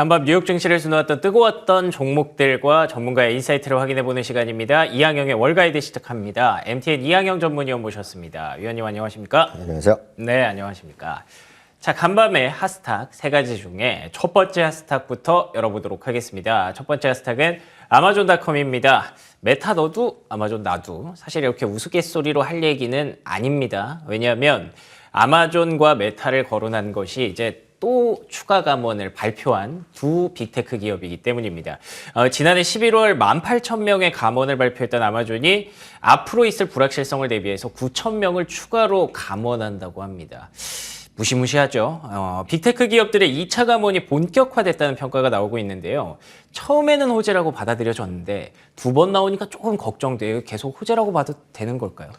간밤 뉴욕 증시를 수놓았던 뜨거웠던 종목들과 전문가의 인사이트를 확인해보는 시간입니다. 이항영의 월가이드 시작합니다. MTN 이항영 전문위원 모셨습니다. 위원님 안녕하십니까? 안녕하세요. 네, 안녕하십니까? 자, 간밤의 핫스탁 세 가지 중에 첫 번째 핫스탁부터 열어보도록 하겠습니다. 첫 번째 핫스탁은 아마존닷컴입니다. 메타 너도 아마존 나도 사실 이렇게 우스갯소리로 할 얘기는 아닙니다. 왜냐하면 아마존과 메타를 거론한 것이 이제 또 추가 감원을 발표한 두 빅테크 기업이기 때문입니다. 지난해 11월 18,000명의 감원을 발표했던 아마존이 앞으로 있을 불확실성을 대비해서 9,000명을 추가로 감원한다고 합니다. 무시무시하죠. 빅테크 기업들의 2차 감원이 본격화됐다는 평가가 나오고 있는데요. 처음에는 호재라고 받아들여졌는데 두 번 나오니까 조금 걱정돼요. 계속 호재라고 봐도 되는 걸까요?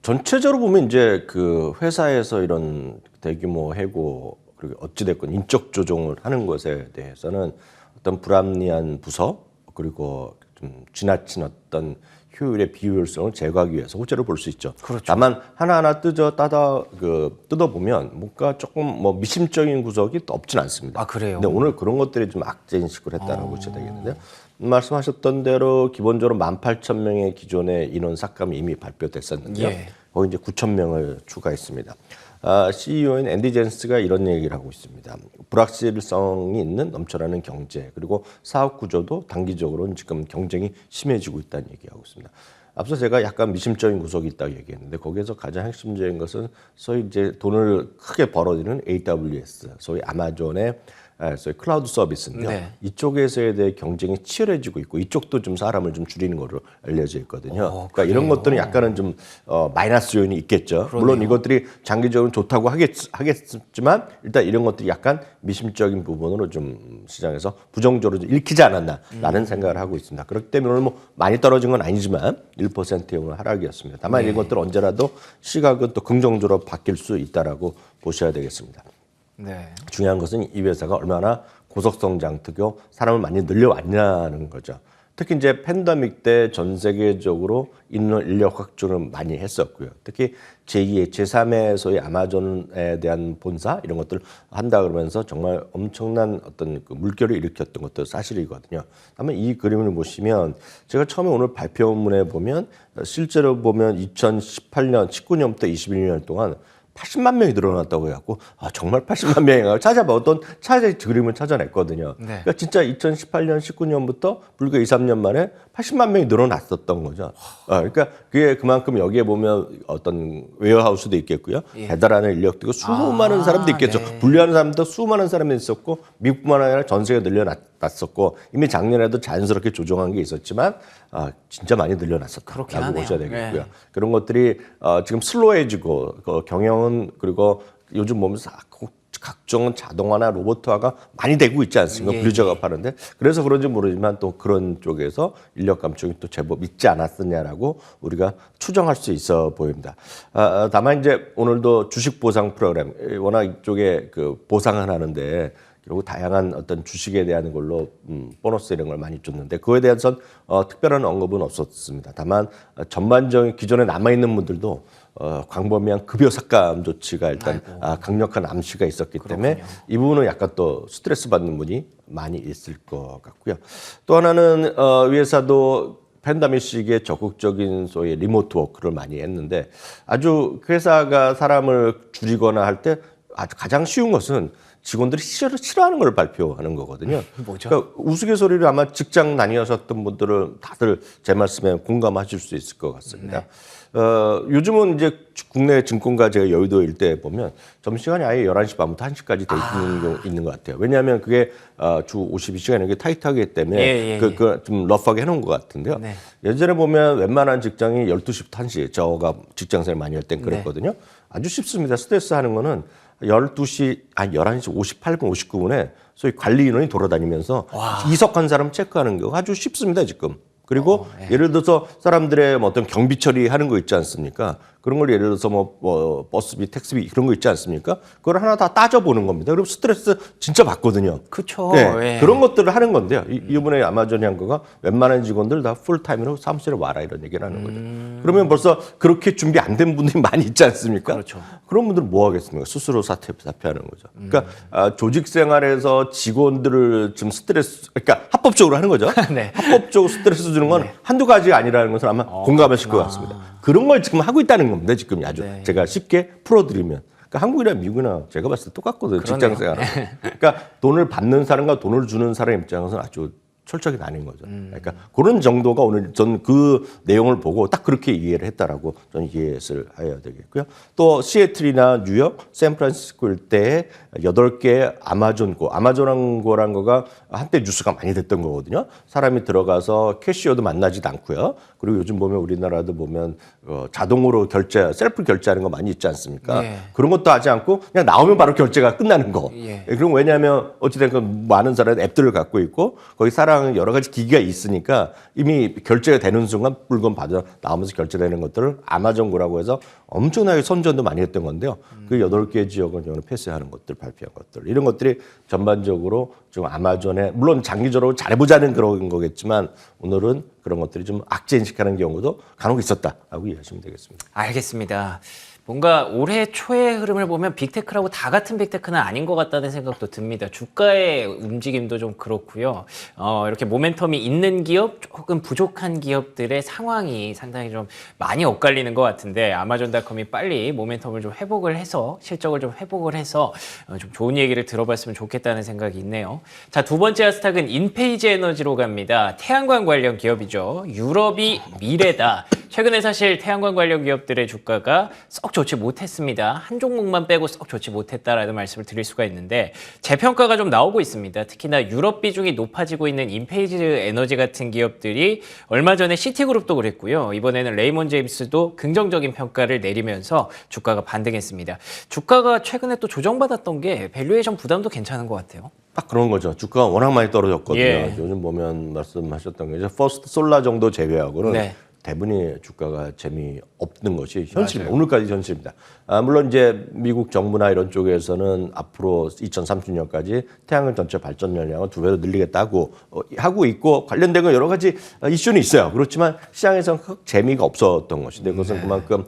전체적으로 보면 이제 그 회사에서 이런 대규모 해고 그리고 어찌됐건 인적 조정을 하는 것에 대해서는 어떤 불합리한 부서 그리고 좀 지나친 어떤 효율의 비효율성을 제거하기 위해서 호재를 볼 수 있죠. 그렇죠. 다만 하나하나 뜯어보면 뭔가 조금 뭐 미심적인 구석이 또 없진 않습니다. 아, 그래요? 근데 오늘 그런 것들이 좀 악재인식을 했다는 보셔야 되겠는데요. 말씀하셨던 대로 기본적으로 18,000명의 기존의 인원 삭감이 이미 발표됐었는데요. 예. 거기 이제 9,000명을 추가했습니다. CEO인 앤디 젠스가 이런 얘기를 하고 있습니다. 불확실성이 있는 넘쳐나는 경제 그리고 사업 구조도 단기적으로는 지금 경쟁이 심해지고 있다는 얘기하고 있습니다. 앞서 제가 약간 미심적인 구석이 있다고 얘기했는데 거기에서 가장 핵심적인 것은 소위 이제 돈을 크게 벌어들이는 AWS, 소위 아마존의 소위 클라우드 서비스인데요. 네. 이쪽에서에 대해 경쟁이 치열해지고 있고 이쪽도 좀 사람을 좀 줄이는 것으로 알려져 있거든요. 그러니까 그래요? 이런 것들은 약간은 좀 마이너스 요인이 있겠죠. 그러네요. 물론 이것들이 장기적으로 좋다고 하겠지만 일단 이런 것들이 약간 미심적인 부분으로 좀 시장에서 부정적으로 좀 읽히지 않았나라는 생각을 하고 있습니다. 그렇기 때문에 오늘 뭐 많이 떨어진 건 아니지만 1%의 오늘 하락이었습니다. 다만 이런 것들 언제라도 시각은 또 긍정적으로 바뀔 수 있다라고 보셔야 되겠습니다. 네. 중요한 것은 이 회사가 얼마나 고속성장 특유 사람을 많이 늘려왔냐는 거죠. 특히 이제 팬데믹 때 전 세계적으로 인력 확충을 많이 했었고요. 특히 제2의, 제3의 소위 아마존에 대한 본사 이런 것들 한다 그러면서 정말 엄청난 어떤 그 물결을 일으켰던 것도 사실이거든요. 다만 이 그림을 보시면 제가 처음에 오늘 발표문에 보면 실제로 보면 2018년, 19년부터 21년 동안 80만 명이 늘어났다고 해갖고 정말 80만 명인가 찾아봐 어떤 차의 그림을 찾아냈거든요. 네. 그러니까 진짜 2018년, 19년부터 불과 2, 3년 만에 80만 명이 늘어났었던 거죠. 그러니까 그게 그만큼 여기에 보면 어떤 웨어하우스도 있겠고요. 예. 배달하는 인력도 있고 수많은 사람도 있겠죠. 네. 분류하는 사람도 수많은 사람이 있었고 미국뿐만 아니라 전 세계에 늘려났었고 이미 작년에도 자연스럽게 조정한 게 있었지만 진짜 많이 늘려났었다라고 보셔야 되겠고요. 네. 그런 것들이 지금 슬로해지고 그 경영은 그리고 요즘 보면 각종 자동화나 로봇화가 많이 되고 있지 않습니까? 분류 작업하는데 그래서 그런지 모르지만 또 그런 쪽에서 인력 감축이 또 제법 있지 않았었냐라고 우리가 추정할 수 있어 보입니다. 다만 이제 오늘도 주식 보상 프로그램 워낙 이쪽에 그 보상을 하는데 결국 다양한 어떤 주식에 대한 걸로 보너스 이런 걸 많이 줬는데 그거에 대해서는 특별한 언급은 없었습니다. 다만 전반적인 기존에 남아있는 분들도 광범위한 급여 삭감 조치가 일단 강력한 암시가 있었기 때문에 이 부분은 약간 또 스트레스 받는 분이 많이 있을 것 같고요. 또 하나는 이 회사도 팬데믹 시기에 적극적인 소위 리모트 워크를 많이 했는데 아주 회사가 사람을 줄이거나 할 때 아주 가장 쉬운 것은 직원들이 싫어하는 걸 발표하는 거거든요. 뭐죠? 그러니까 우스갯소리를 아마 직장 다니셨던 분들은 다들 제 말씀에 공감하실 수 있을 것 같습니다. 네. 요즘은 이제 국내 증권가 제가 여의도 일대에 보면 점심시간이 아예 11시 반부터 1시까지 돼 있는 경우 있는 것 같아요. 왜냐하면 그게 주 52시간 이렇게 타이트하기 때문에 그 좀 러프하게 해놓은 것 같은데요. 네. 예전에 보면 웬만한 직장이 12시부터 1시, 저가 직장생활 많이 할 땐 그랬거든요. 아주 쉽습니다. 스트레스 하는 거는 11시 58분, 59분에 소위 관리 인원이 돌아다니면서 이석한 사람 체크하는 거 아주 쉽습니다, 지금. 그리고 예를 들어서 사람들의 뭐 어떤 경비 처리하는 거 있지 않습니까? 그런 걸 예를 들어서 뭐 버스비, 택시비 그런 거 있지 않습니까? 그걸 하나 다 따져보는 겁니다. 그럼 스트레스 진짜 받거든요. 그렇죠. 네, 그런 것들을 하는 건데요. 이번에 아마존이 한 거가 웬만한 직원들 다 풀타임으로 사무실에 와라 이런 얘기를 하는 거죠. 그러면 벌써 그렇게 준비 안 된 분들이 많이 있지 않습니까? 그렇죠. 그런 분들은 뭐 하겠습니까? 스스로 사퇴하는 거죠. 그러니까 조직 생활에서 직원들을 좀 스트레스, 그러니까 합법적으로 하는 거죠. 네. 합법적으로 스트레스 주는 건 한두 가지가 아니라는 것을 아마 공감하실 것 같습니다. 그런 걸 지금 하고 있다는 겁니다. 지금 아주 제가 쉽게 풀어드리면. 그러니까 한국이나 미국이나 제가 봤을 때 똑같거든요. 직장 생활. 그러니까 돈을 받는 사람과 돈을 주는 사람 입장에서는 아주 철저하게 나뉜 거죠. 그러니까 그런 정도가 오늘 전 그 내용을 보고 딱 그렇게 이해를 했다라고 저는 이해를 해야 되겠고요. 또 시애틀이나 뉴욕, 샌프란시스코 일대에 8개 아마존고란 거가 한때 뉴스가 많이 됐던 거거든요. 사람이 들어가서 캐시어도 만나지도 않고요. 그리고 요즘 보면 우리나라도 보면 자동으로 셀프 결제하는 거 많이 있지 않습니까? 그런 것도 하지 않고 그냥 나오면 바로 결제가 끝나는 거. 그럼 왜냐하면 어찌됐건 많은 사람이 앱들을 갖고 있고 거기 사람 여러 가지 기기가 있으니까 이미 결제가 되는 순간 물건 받아 나오면서 결제되는 것들을 아마존고라고 해서 엄청나게 선전도 많이 했던 건데요. 그 8개 지역은 폐쇄하는 것들, 발표한 것들 이런 것들이 전반적으로 좀 아마존에 물론 장기적으로 잘해보자는 그런 거겠지만 오늘은 그런 것들이 좀 악재인식하는 경우도 간혹 있었다라고 이해하시면 되겠습니다. 알겠습니다. 뭔가 올해 초의 흐름을 보면 빅테크라고 다 같은 빅테크는 아닌 것 같다는 생각도 듭니다. 주가의 움직임도 좀 그렇고요. 이렇게 모멘텀이 있는 기업, 조금 부족한 기업들의 상황이 상당히 좀 많이 엇갈리는 것 같은데 아마존닷컴이 빨리 모멘텀을 좀 회복을 해서 실적을 좀 회복을 해서 좀 좋은 얘기를 들어봤으면 좋겠다는 생각이 있네요. 자, 두 번째 하스탁은 인페이지 에너지로 갑니다. 태양광 관련 기업이죠. 유럽이 미래다. 최근에 사실 태양광 관련 기업들의 주가가 썩 좋지 못했습니다. 한 종목만 빼고 썩 좋지 못했다라는 말씀을 드릴 수가 있는데 재평가가 좀 나오고 있습니다. 특히나 유럽 비중이 높아지고 있는 인페이지 에너지 같은 기업들이 얼마 전에 시티그룹도 그랬고요. 이번에는 레이먼 제임스도 긍정적인 평가를 내리면서 주가가 반등했습니다. 주가가 최근에 또 조정받았던 게 밸류에이션 부담도 괜찮은 것 같아요. 딱 그런 거죠. 주가가 워낙 많이 떨어졌거든요. 예. 요즘 보면 말씀하셨던 게 이제 퍼스트 솔라 정도 제외하고는 네. 대부분이 주가가 재미없는 것이 현실입니다. 오늘까지 현실입니다. 물론 이제 미국 정부나 이런 쪽에서는 앞으로 2030년까지 태양광 전체 발전 연량을 2배로 늘리겠다고 하고 있고 관련된 건 여러 가지 이슈는 있어요. 그렇지만 시장에서는 재미가 없었던 것인데 그것은 그만큼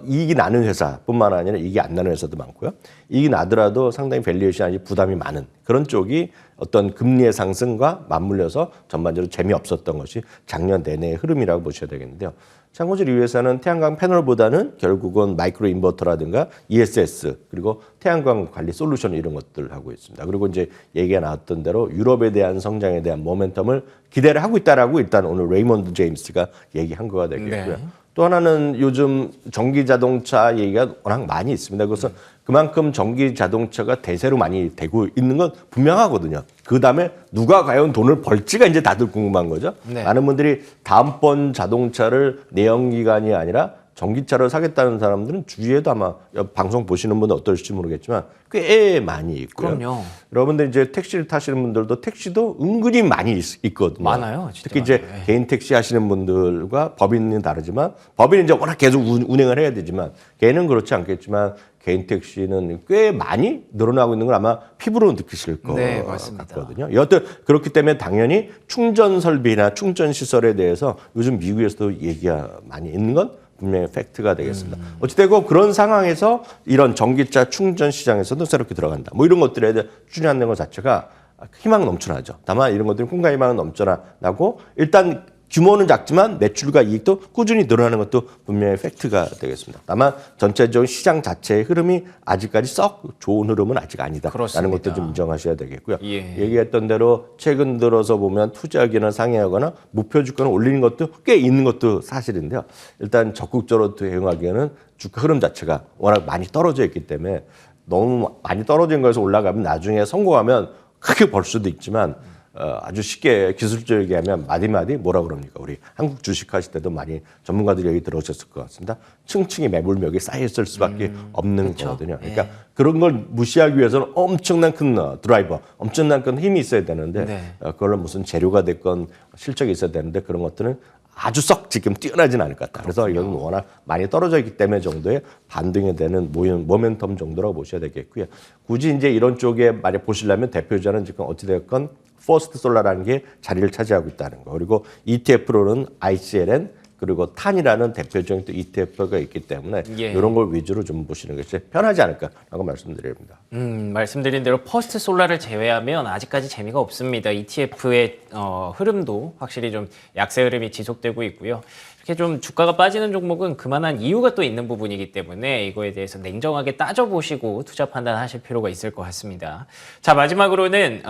이익이 나는 회사뿐만 아니라 이익이 안 나는 회사도 많고요. 이익이 나더라도 상당히 밸류에이션이 부담이 많은 그런 쪽이 어떤 금리의 상승과 맞물려서 전반적으로 재미없었던 것이 작년 내내의 흐름이라고 보셔야 되겠는데요. 참고적으로 이 회사는 태양광 패널보다는 결국은 마이크로 인버터라든가 ESS 그리고 태양광 관리 솔루션 이런 것들을 하고 있습니다. 그리고 이제 얘기가 나왔던 대로 유럽에 대한 성장에 대한 모멘텀을 기대를 하고 있다라고 일단 오늘 레이먼드 제임스가 얘기한 거가 되겠고요. 네. 또 하나는 요즘 전기 자동차 얘기가 워낙 많이 있습니다. 그래서 그만큼 전기 자동차가 대세로 많이 되고 있는 건 분명하거든요. 그 다음에 누가 과연 돈을 벌지가 이제 다들 궁금한 거죠. 네. 많은 분들이 다음번 자동차를 내연기관이 아니라 전기차를 사겠다는 사람들은 주위에도 아마 방송 보시는 분은 어떨지 모르겠지만 꽤 많이 있고요. 그럼요. 여러분들 이제 택시를 타시는 분들도 택시도 은근히 많이 있거든요. 많아요. 진짜 특히 이제 많아요. 개인 택시 하시는 분들과 법인은 다르지만 법인은 이제 워낙 계속 운행을 해야 되지만 개인은 그렇지 않겠지만 개인 택시는 꽤 많이 늘어나고 있는 걸 아마 피부로 느끼실 것 네, 맞습니다. 같거든요. 여하튼 그렇기 때문에 당연히 충전 설비나 충전 시설에 대해서 요즘 미국에서도 얘기가 많이 있는 건 분명히 팩트가 되겠습니다. 어찌되고 그런 상황에서 이런 전기차 충전 시장에서도 새롭게 들어간다. 뭐 이런 것들에 대해 추진하는 것 자체가 희망 넘쳐나죠. 다만 이런 것들이 꿈과 희망은 넘쳐나고 일단 규모는 작지만 매출과 이익도 꾸준히 늘어나는 것도 분명히 팩트가 되겠습니다. 다만 전체적인 시장 자체의 흐름이 아직까지 썩 좋은 흐름은 아직 아니다라는 그렇습니다. 것도 좀 인정하셔야 되겠고요. 예. 얘기했던 대로 최근 들어서 보면 투자 의견을 상회하거나 목표 주가를 올리는 것도 꽤 있는 것도 사실인데요. 일단 적극적으로 대응하기에는 주가 흐름 자체가 워낙 많이 떨어져 있기 때문에 너무 많이 떨어진 거에서 올라가면 나중에 성공하면 크게 벌 수도 있지만 아주 쉽게 기술적이게 하면 마디마디 뭐라 그럽니까? 우리 한국 주식 하실 때도 많이 전문가들이 얘기 들으셨을 것 같습니다. 층층이 매불벽이 쌓여있을 수밖에 없는 거거든요. 그러니까 그런 걸 무시하기 위해서는 엄청난 큰 드라이버, 엄청난 큰 힘이 있어야 되는데 그걸로 무슨 재료가 됐건 실적이 있어야 되는데 그런 것들은 아주 썩 지금 뛰어나진 않을 것 같다. 그래서 이건 워낙 많이 떨어져 있기 때문에 정도의 반등이 되는 모멘텀 정도라고 보셔야 되겠고요. 굳이 이제 이런 쪽에 만약 보시려면 대표자는 지금 어찌되었건 퍼스트 솔라라는 게 자리를 차지하고 있다는 거. 그리고 ETF로는 ICLN 그리고 탄이라는 대표적인 또 ETF가 있기 때문에 이런 걸 위주로 좀 보시는 것이 편하지 않을까라고 말씀드립니다. 말씀드린 대로 퍼스트 솔라를 제외하면 아직까지 재미가 없습니다. ETF의 흐름도 확실히 좀 약세 흐름이 지속되고 있고요. 이렇게 좀 주가가 빠지는 종목은 그만한 이유가 또 있는 부분이기 때문에 이거에 대해서 냉정하게 따져보시고 투자 판단하실 필요가 있을 것 같습니다. 자, 마지막으로는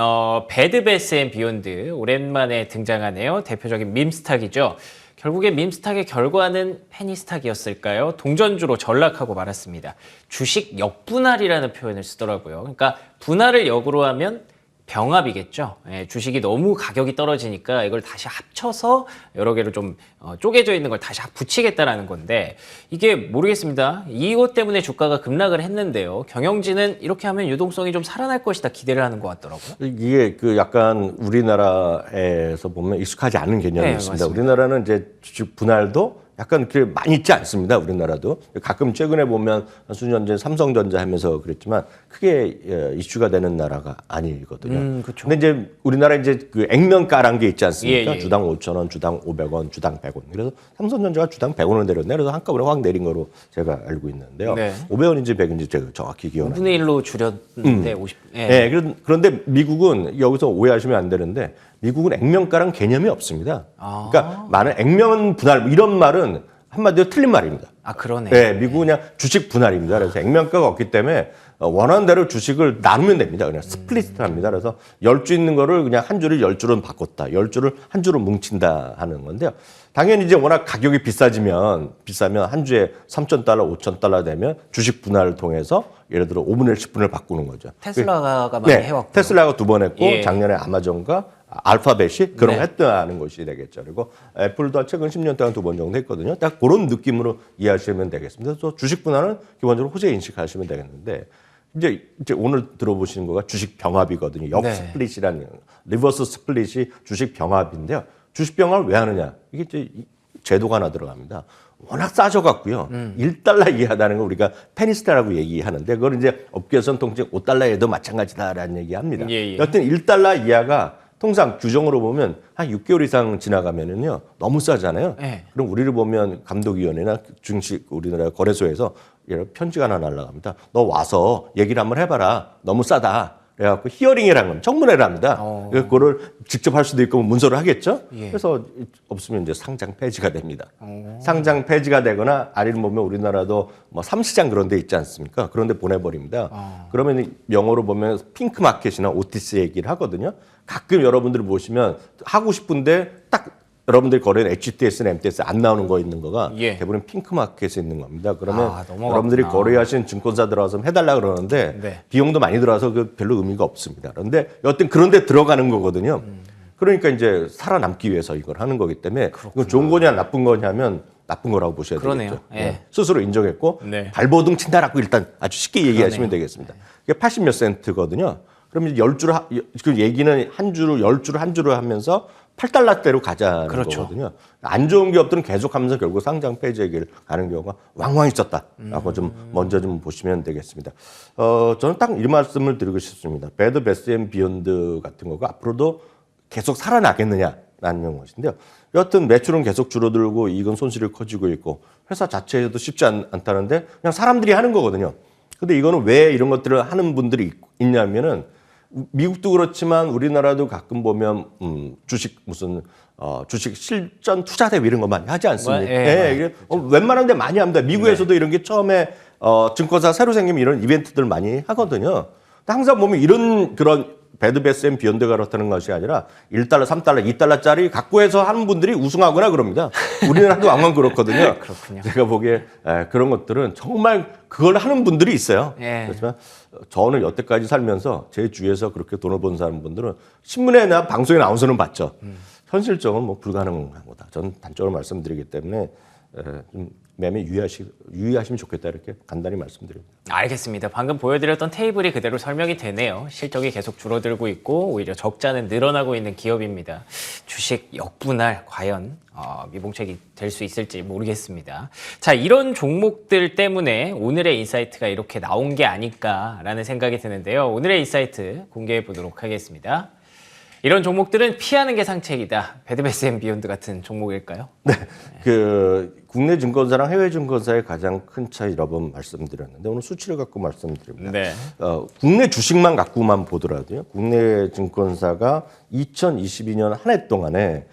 배드 베스 앤 비욘드 오랜만에 등장하네요. 대표적인 밈스탁이죠. 결국에 밈스탁의 결과는 페니스탁이었을까요? 동전주로 전락하고 말았습니다. 주식 역분할이라는 표현을 쓰더라고요. 그러니까 분할을 역으로 하면 병합이겠죠. 예, 주식이 너무 가격이 떨어지니까 이걸 다시 합쳐서 여러 개로 좀 쪼개져 있는 걸 다시 붙이겠다라는 건데 이게 모르겠습니다. 이것 때문에 주가가 급락을 했는데요. 경영진은 이렇게 하면 유동성이 좀 살아날 것이다 기대를 하는 것 같더라고요. 이게 그 약간 우리나라에서 보면 익숙하지 않은 개념이 네, 있습니다. 맞습니다. 우리나라는 이제 주식 분할도 약간 그렇게 많이 있지 않습니다. 우리나라도 가끔 최근에 보면 수년 전 삼성전자 하면서 그랬지만 크게 이슈가 되는 나라가 아니거든요. 그렇죠. 근데 이제 우리나라 이제 그 액면가란 게 있지 않습니까? 예. 주당 5,000원, 주당 500원, 주당 100원. 그래서 삼성전자가 주당 100원을 내렸네. 그래서 한꺼번에 확 내린 거로 제가 알고 있는데요. 네. 500원인지 100원인지 제가 정확히 기억은 5분의 1로 줄였는데 50. 예. 네, 그런데 미국은 여기서 오해하시면 안 되는데 미국은 액면가랑 개념이 없습니다. 그러니까 많은 액면 분할 이런 말은 한마디로 틀린 말입니다. 아, 그러네. 네, 미국은 그냥 주식 분할입니다. 그래서 액면가가 없기 때문에 원하는 대로 주식을 나누면 됩니다. 그냥 스플릿을 합니다. 그래서 10주 있는 거를 그냥 한 주를 10주로 바꿨다. 10주를 한 주로 뭉친다 하는 건데요. 당연히 이제 워낙 가격이 비싸면 한 주에 3,000달러, 5,000달러 되면 주식 분할을 통해서 예를 들어 5분의 1, 10분을 바꾸는 거죠. 테슬라가 많이 해왔고. 테슬라가 2번 했고 예. 작년에 아마존과 알파벳이 그런 거 했다는 것이 되겠죠. 그리고 애플도 최근 10년 동안 2번 정도 했거든요. 딱 그런 느낌으로 이해하시면 되겠습니다. 그래서 주식 분할은 기본적으로 호재 인식하시면 되겠는데 이제 오늘 들어보시는 거가 주식 병합이거든요. 역 스플릿이라는 리버스 스플릿이 주식 병합인데요. 주식 병합을 왜 하느냐? 이게 이제 제도가 하나 들어갑니다. 워낙 싸져갖고요. 1달러 이하다는 걸 우리가 페니스타라고 얘기하는데 그걸 이제 업계에서는 통칭 5달러에도 마찬가지다라는 얘기합니다. 여튼 1달러 이하가 통상 규정으로 보면 한 6개월 이상 지나가면은요 너무 싸잖아요. 그럼 우리를 보면 감독위원회나 증시 우리나라 거래소에서 편지가 하나 날라갑니다. 너 와서 얘기를 한번 해봐라. 너무 싸다. 그래갖고 히어링이라는 건 청문회를 합니다. 그거를 직접 할 수도 있고 문서를 하겠죠. 그래서 없으면 이제 상장 폐지가 됩니다. 상장 폐지가 되거나 아니면 보면 우리나라도 뭐 삼시장 그런 데 있지 않습니까? 그런 데 보내버립니다. 그러면 영어로 보면 핑크 마켓이나 OTC 얘기를 하거든요. 가끔 여러분들 보시면 하고 싶은데 딱 여러분들이 거래는 HTS나 MTS 안 나오는 거 있는 거가 대부분 핑크 마켓에 있는 겁니다. 그러면 여러분들이 거래하신 증권사 들어가서 해달라 그러는데 비용도 많이 들어와서 그 별로 의미가 없습니다. 그런데 여튼 그런 데 들어가는 거거든요. 그러니까 이제 살아남기 위해서 이걸 하는 거기 때문에 이건 좋은 거냐 나쁜 거냐면 나쁜 거라고 보셔야 되겠죠. 스스로 인정했고 발버둥 친다라고 일단 아주 쉽게 얘기하시면 되겠습니다. 이게 80몇 센트거든요. 그러면 10주를 그 얘기는 한 주로 10주를 한 주로 하면서 8달러대로 가자는 거거든요. 안 좋은 기업들은 계속하면서 결국 상장 폐지 얘기를 가는 경우가 왕왕 있었다라고 좀 먼저 좀 보시면 되겠습니다. 저는 딱 이 말씀을 드리고 싶습니다. 배드 베스 앤 비욘드 같은 거가 앞으로도 계속 살아나겠느냐라는 것인데요. 여하튼 매출은 계속 줄어들고 이익은 손실이 커지고 있고 회사 자체에도 쉽지 않다는데 그냥 사람들이 하는 거거든요. 근데 이거는 왜 이런 것들을 하는 분들이 있냐면은 미국도 그렇지만 우리나라도 가끔 보면 주식 주식 실전 투자 대회 이런 거 많이 하지 않습니까? 웬만한 데 많이 합니다. 미국에서도 이런 게 처음에 증권사 새로 생기면 이런 이벤트들 많이 하거든요. 근데 항상 보면 이런 그런 배드 베스 앤 비욘드가 그렇다는 것이 아니라 1달러, 3달러, 2달러짜리 갖고 해서 하는 분들이 우승하거나 그럽니다. 우리나라도 왕왕 그렇거든요. 그렇군요. 제가 보기에 그런 것들은 정말 그걸 하는 분들이 있어요. 예. 그렇지만 저는 여태까지 살면서 제 주위에서 그렇게 돈을 번 사람 분들은 신문에나 방송에 나와서는 봤죠. 현실적으로 뭐 불가능한 거다. 저는 단적으로 말씀드리기 때문에 좀 매매 유의하시면 좋겠다 이렇게 간단히 말씀드립니다. 알겠습니다. 방금 보여드렸던 테이블이 그대로 설명이 되네요. 실적이 계속 줄어들고 있고 오히려 적자는 늘어나고 있는 기업입니다. 주식 역분할 과연 미봉책이 될 수 있을지 모르겠습니다. 자, 이런 종목들 때문에 오늘의 인사이트가 이렇게 나온 게 아닐까라는 생각이 드는데요. 오늘의 인사이트 공개해 보도록 하겠습니다. 이런 종목들은 피하는 게 상책이다. 배드베스 앤 비욘드 같은 종목일까요? 네, 그 국내 증권사랑 해외 증권사의 가장 큰 차이 여러 번 말씀드렸는데 오늘 수치를 갖고 말씀드립니다. 네. 국내 주식만 갖고만 보더라도요. 국내 증권사가 2022년 한 해 동안에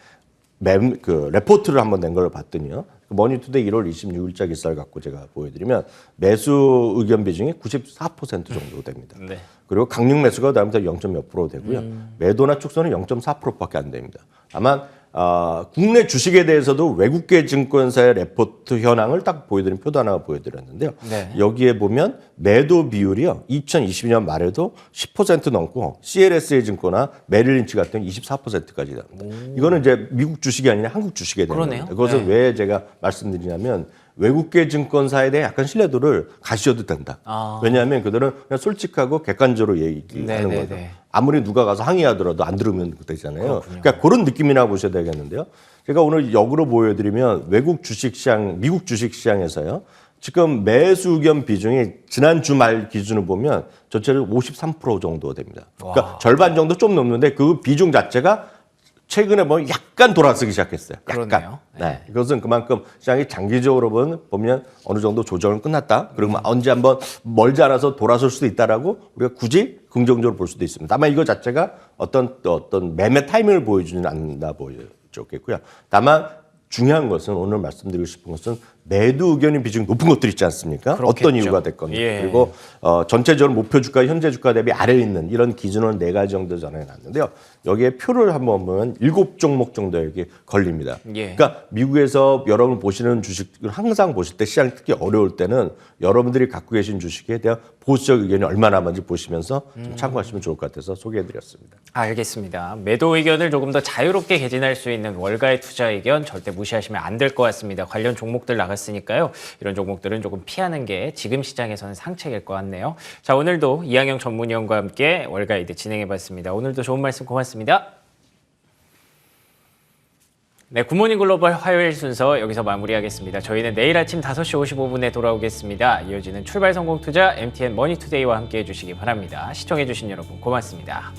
그 레포트를 한번 낸 걸 봤더니요. 머니투데이 1월 26일자 기사를 갖고 제가 보여드리면 매수 의견 비중이 94% 정도 됩니다. 네. 그리고 강력 매수가 다음부터 0.몇% 되고요. 매도나 축소는 0.4%밖에 안 됩니다. 다만 국내 주식에 대해서도 외국계 증권사의 레포트 현황을 딱 보여드린 표도 하나 보여드렸는데요. 네. 여기에 보면 매도 비율이요. 2022년 말에도 10% 넘고 CLSA 증권이나 메릴린치 같은 24%까지 나옵니다. 이거는 이제 미국 주식이 아니라 한국 주식에 대한 그러네요. 겁니다. 그것은 네. 왜 제가 말씀드리냐면 외국계 증권사에 대해 약간 신뢰도를 가지셔도 된다. 왜냐하면 그들은 그냥 솔직하고 객관적으로 얘기하는 네, 거죠. 네. 아무리 누가 가서 항의하더라도 안 들으면 되잖아요. 그러니까 그런 느낌이나 보셔야 되겠는데요. 제가 오늘 역으로 보여드리면 외국 주식시장, 미국 주식시장에서요. 지금 매수 의견 비중이 지난 주말 기준으로 보면 전체로 53% 정도 됩니다. 그러니까 절반 정도 좀 넘는데 그 비중 자체가 최근에 보면 약간 돌아서기 시작했어요. 약간. 그러네요. 네. 이것은 그만큼 시장이 장기적으로 보면 어느 정도 조정은 끝났다. 그리고 언제 한번 멀지 않아서 돌아설 수도 있다라고 우리가 굳이 긍정적으로 볼 수도 있습니다. 다만 이거 자체가 어떤 매매 타이밍을 보여주지는 않는다 보여줬겠고요. 다만 중요한 것은 오늘 말씀드리고 싶은 것은 매도 의견의 비중이 높은 것들 있지 않습니까? 그렇겠죠. 어떤 이유가 됐건. 예. 그리고 전체적으로 목표 주가, 현재 주가 대비 아래에 있는 이런 기준을 4가지 정도 전해놨는데요. 여기에 표를 한번 보면 7종목 정도 여기 걸립니다. 예. 그러니까 미국에서 여러분 보시는 주식을 항상 보실 때 시장이 특히 어려울 때는 여러분들이 갖고 계신 주식에 대한 보수적 의견이 얼마나 많은지 보시면서 좀 참고하시면 좋을 것 같아서 소개해드렸습니다. 알겠습니다. 매도 의견을 조금 더 자유롭게 개진할 수 있는 월가의 투자 의견 절대 무시하시면 안 될 것 같습니다. 관련 종목들 나갔으니까요. 이런 종목들은 조금 피하는 게 지금 시장에서는 상책일 것 같네요. 자, 오늘도 이항영 전문위원과 함께 월가이드 진행해봤습니다. 오늘도 좋은 말씀 고맙습니다. 네, 굿모닝 글로벌 화요일 순서 여기서 마무리하겠습니다. 저희는 내일 아침 5시 55분에 돌아오겠습니다. 이어지는 출발 성공 투자 MTN 머니투데이와 함께 해주시기 바랍니다. 시청해주신 여러분 고맙습니다.